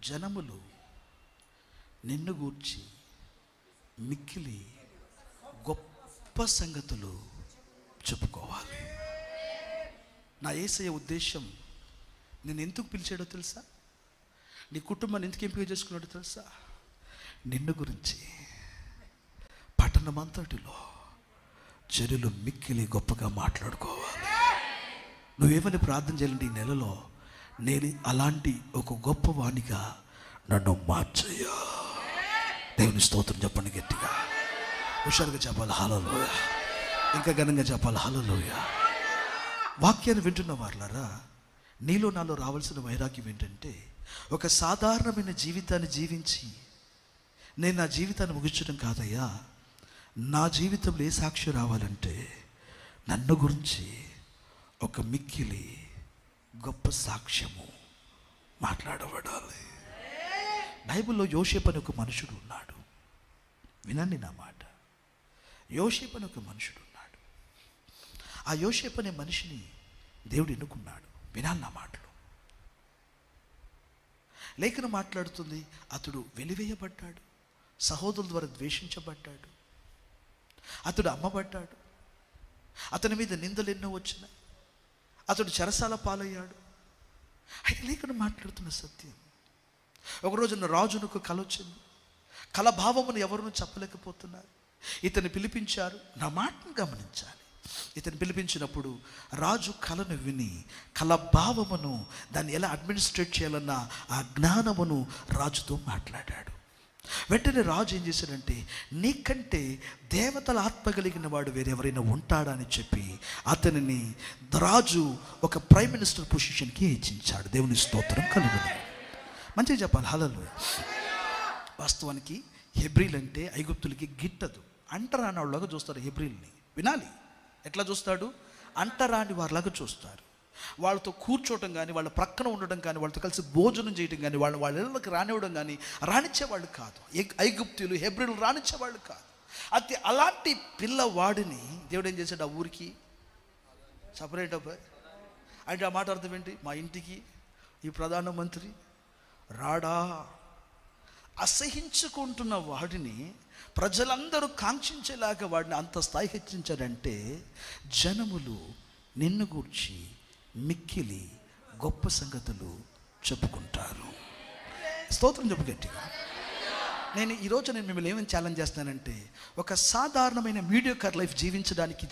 జనములు నిన్ను గూర్చి మిక్కిలి గొప్ప సంగతులు చెప్పుకోవాలి. నా యేసయ్య ఉద్దేశం నేను ఎందుకు పిలిచాడో తెలుసా? నీ కుటుంబాన్ని ఎందుకు ఎంపిక చేసుకున్నాడో తెలుసా? నిన్ను గురించి పట్టణమంతటిలో జనులు మిక్కిలి గొప్పగా మాట్లాడుకోవాలి. నువ్వేమని ప్రార్థన చేయాలంటే, ఈ నెలలో నేను అలాంటి ఒక గొప్ప వాణిగా నన్ను మార్చయ్యా. దేవుని స్తోత్రం చెప్పండి గట్టిగా, హుషారుగా చెప్పాలి హల్లెలూయా, ఇంకా ఘనంగా చెప్పాలి హల్లెలూయా. వాక్యాన్ని వింటున్న వారులారా, నీలో నాలో రావాల్సిన వైరాగ్యం ఏంటంటే, ఒక సాధారణమైన జీవితాన్ని జీవించి నేను నా జీవితాన్ని ముగించడం కాదయ్యా, నా జీవితంలో ఏ సాక్షి రావాలంటే నన్ను గురించి ఒక మిక్కిలి గొప్ప సాక్ష్యము మాట్లాడబడాలి. బైబిల్లో యోసేపు అని ఒక మనుషుడు ఉన్నాడు. వినండి నా మాట. యోసేపు అని ఒక మనుషుడు ఉన్నాడు. ఆ యోసేపు అనే మనిషిని దేవుడు ఎన్నుకున్నాడు. వినాలి నా మాటలు. లేఖనం మాట్లాడుతుంది, అతడు వెలివేయబడ్డాడు, సహోదరుల ద్వారా ద్వేషించబడ్డాడు, అతడు అమ్మబడ్డాడు, అతని మీద నిందలు ఎన్నో వచ్చినాయి, అతడు చెరసాల పాలయ్యాడు. అయితే లేఖనం మాట్లాడుతున్న సత్యం, ఒకరోజున రాజునకు కల వచ్చింది. కల భావమును ఎవరునూ చెప్పలేకపోతున్నారు. ఇతన్ని పిలిపించారు. నా మాటను గమనించాలి. ఇతను పిలిపించినప్పుడు రాజు కలను విని కల భావమును, దాన్ని ఎలా అడ్మినిస్ట్రేట్ చేయాలన్న ఆ జ్ఞానమును రాజుతో మాట్లాడాడు. వెంటనే రాజు ఏం చేశాడంటే, నీకంటే దేవతల ఆత్మ కలిగిన వాడు వేరెవరైనా ఉంటాడా అని చెప్పి అతనిని రాజు ఒక ప్రైమ్ మినిస్టర్ పొజిషన్కి హెచ్చించాడు. దేవుని స్తోత్రం కలుగును. మంచిగా చెప్పాలి హల్లెలూయా. వాస్తవానికి హెబ్రీలు అంటే ఐగుప్తులకి గిట్టదు. అంటరాని వాళ్ళలాగా చూస్తారు హెబ్రీల్ని. వినాలి, ఎట్లా చూస్తాడు? అంటరాని వారిలాగా చూస్తారు. వాళ్ళతో కూర్చోవటం కానీ, వాళ్ళ ప్రక్కన ఉండడం కానీ, వాళ్ళతో కలిసి భోజనం చేయడం కానీ, వాళ్ళ ఇళ్ళకి రానివ్వడం కానీ రానిచ్చేవాళ్ళు కాదు. ఐగుప్తులు హెబ్రీలు రానిచ్చేవాళ్ళు కాదు. అయితే అలాంటి పిల్లవాడిని దేవుడు ఏం చేశాడు? ఆ ఊరికి సపరేట్ అబ్బాయి అంటే ఆ మాట అర్థం ఏంటి? మా ఇంటికి ఈ ప్రధానమంత్రి రాడా? అసహించుకుంటున్న వాడిని ప్రజలందరూ కాంక్షించేలాగా వాడిని అంత స్థాయి హెచ్చించాడంటే, జనములు నిన్ను గూర్చి మిక్కిలి గొప్ప సంగతులు చెప్పుకుంటారు. స్తోత్రం చెప్పు గట్టిగా. ఈరోజు మిమ్మల్ని ఏమని ఛాలెంజ్ చేస్తానంటే, ఒక సాధారణమైన మీడియోకర్ లైఫ్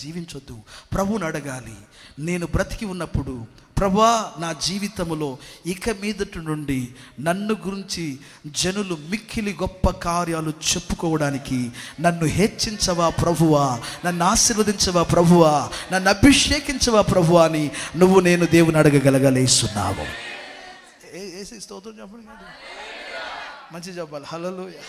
జీవించొద్దు. ప్రభువుని అడగాలి. నేను బ్రతికి ఉన్నప్పుడు, ప్రభువా నా జీవితంలో ఇక మీదటి నుండి నన్ను గురించి జనులు మిక్కిలి గొప్ప కార్యాలు చెప్పుకోవడానికి నన్ను హెచ్చించవా ప్రభువా, నన్ను ఆశీర్వదించవా ప్రభువా, నన్ను అభిషేకించవా ప్రభువా అని నేను దేవుని అడగగలగలేస్తున్నావు. స్తోత్రం చెప్పండి, మంచి చెప్పాలి హల్లెలూయా.